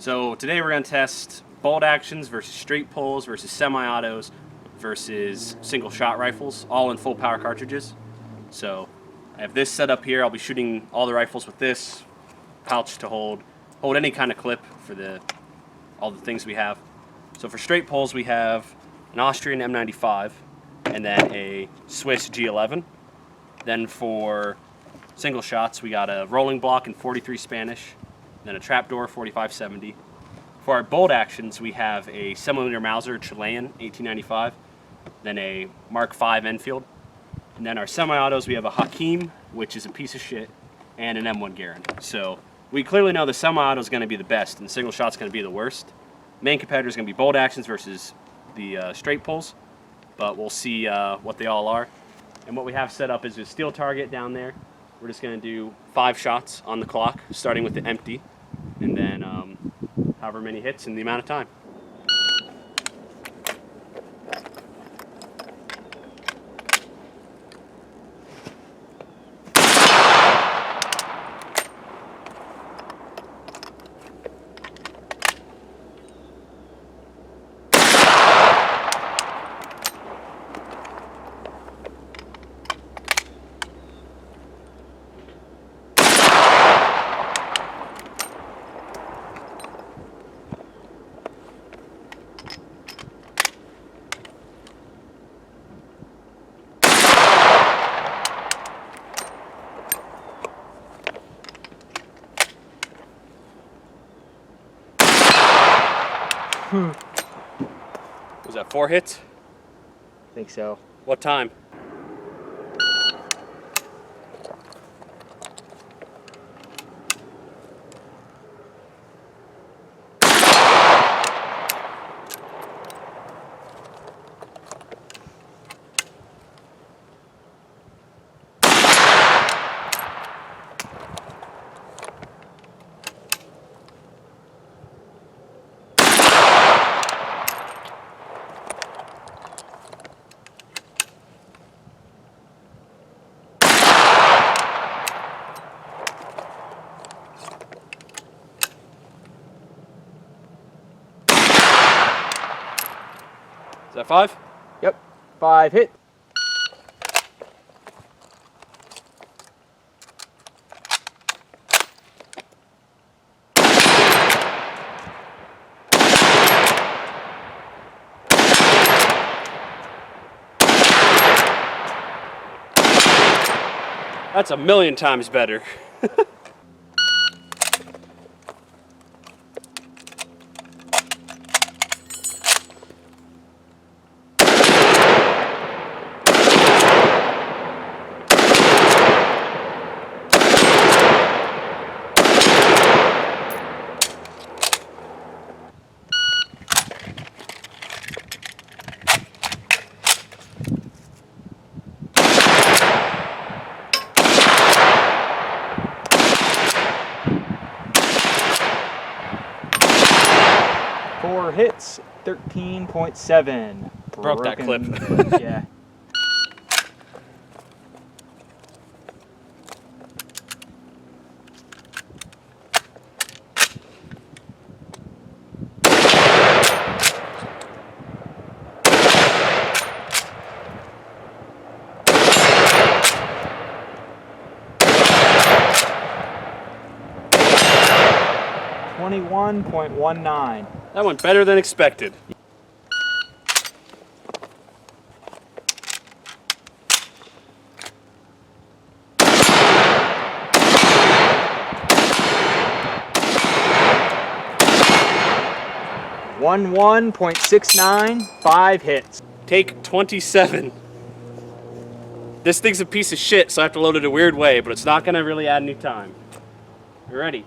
So today we're going to test bolt actions versus straight pulls versus semi-autos versus single shot rifles, all in full power cartridges. So I have this set up here. I'll be shooting all the rifles with this pouch to hold any kind of clip for all the things we have. So for straight pulls we have an Austrian M95 and then a Swiss G11. Then for single shots we got a rolling block in 43 Spanish, then a trapdoor 45-70. For our bolt actions we have a 7mm Mauser Chilean 1895, then a Mark V Enfield. And then our semi-autos we have a Hakim, which is a piece of shit, and an M1 Garand. So we clearly know the semi-auto is going to be the best and the single shot's going to be the worst. Main competitor is going to be bolt actions versus the straight pulls, but we'll see what they all are. And what we have set up is a steel target down there. We're just going to do 5 shots on the clock, starting with the empty, and then however many hits in the amount of time. Was that 4 hits? I think so. What time? Is that 5? Yep, 5 hit. That's a million times better. Four hits, 13.7. Broke that clip. Yeah. .19. That went better than expected. .69, 5 hits. Take 27. This thing's a piece of shit, so I have to load it a weird way, but it's not gonna really add any time. You ready?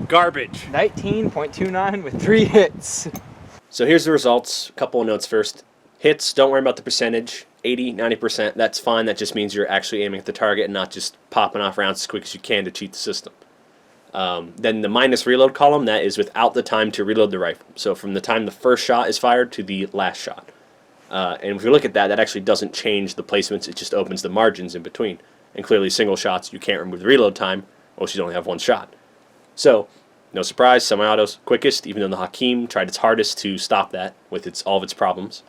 Garbage. 19.29 with 3 hits. So here's the results. A couple of notes first. Hits, don't worry about the percentage. 80, 90%, that's fine. That just means you're actually aiming at the target and not just popping off rounds as quick as you can to cheat the system. Then the minus reload column, that is without the time to reload the rifle. So from the time the first shot is fired to the last shot. And if you look at that, that actually doesn't change the placements. It just opens the margins in between. And clearly single shots, you can't remove the reload time, or else you only have one shot. So, no surprise, semi-auto's quickest, even though the Hakim tried its hardest to stop that with all of its problems.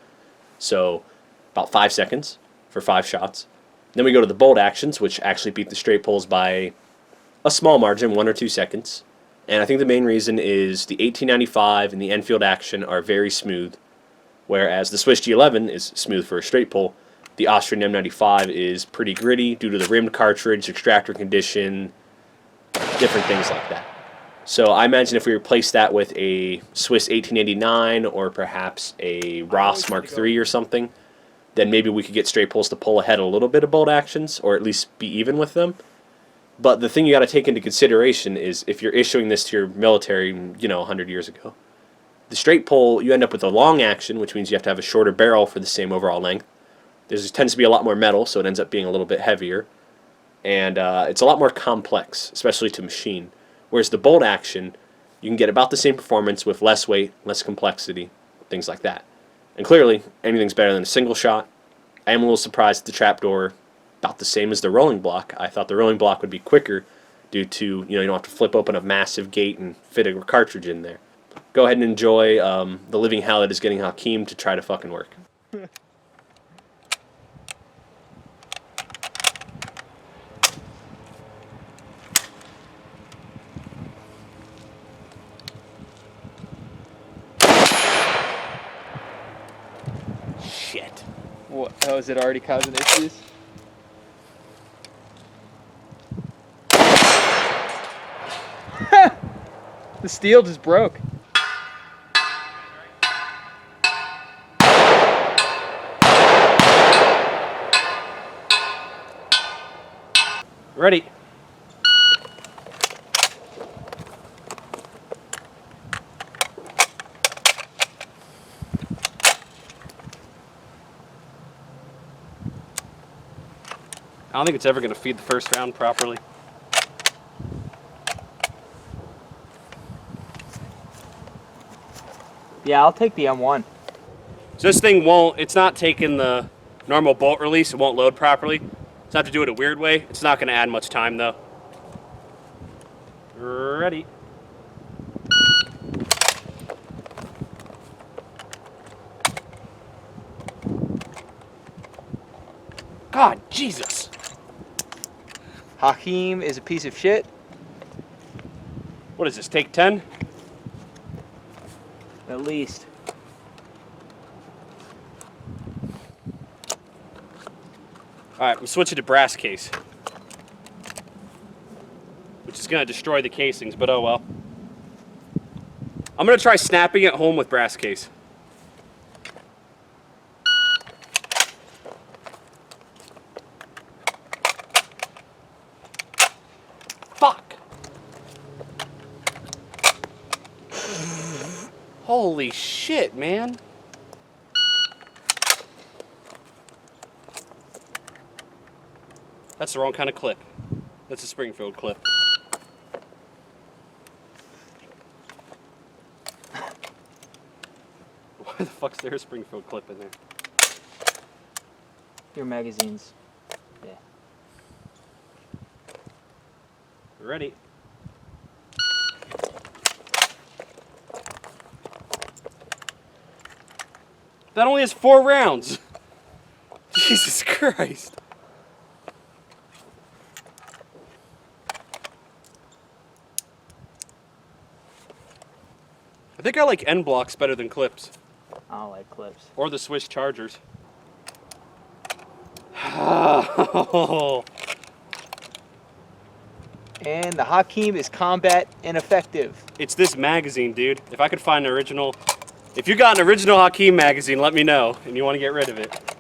So, about 5 seconds for 5 shots. Then we go to the bolt actions, which actually beat the straight pulls by a small margin, 1 or 2 seconds. And I think the main reason is the 1895 and the Enfield action are very smooth, whereas the Swiss G11 is smooth for a straight pull. The Austrian M95 is pretty gritty due to the rimmed cartridge, extractor condition, different things like that. So I imagine if we replace that with a Swiss 1889 or perhaps a Ross Mark III or something, then maybe we could get straight pulls to pull ahead a little bit of bolt actions, or at least be even with them. But the thing you got to take into consideration is if you're issuing this to your military, 100 years ago, the straight pull, you end up with a long action, which means you have to have a shorter barrel for the same overall length. There tends to be a lot more metal, so it ends up being a little bit heavier. And it's a lot more complex, especially to machine. Whereas the bolt action, you can get about the same performance with less weight, less complexity, things like that. And clearly, anything's better than a single shot. I am a little surprised at the trapdoor, about the same as the rolling block. I thought the rolling block would be quicker due to, you don't have to flip open a massive gate and fit a cartridge in there. Go ahead and enjoy the living hell that is getting Hakim to try to fucking work. Shit. What? Oh, is it already causing issues? The steel just broke. Ready. I don't think it's ever going to feed the first round properly. Yeah, I'll take the M1. So this thing won't, it's not taking the normal bolt release, it won't load properly. So I have to do it a weird way. It's not going to add much time though. Ready. God, Jesus. Hakim is a piece of shit. What is this, take 10? At least. Alright, I'm switching to brass case. Which is going to destroy the casings, but oh well. I'm going to try snapping it home with brass case. Fuck! Holy shit, man. That's the wrong kind of clip. That's a Springfield clip. Why the fuck's there a Springfield clip in there? Your magazines. Yeah. Ready. That only has 4 rounds. Jesus Christ. I think I like end blocks better than clips. I don't like clips. Or the Swiss Chargers. Oh. And the Hakim is combat ineffective. It's this magazine, dude. If I could find an original... If you got an original Hakim magazine, let me know, and you want to get rid of it.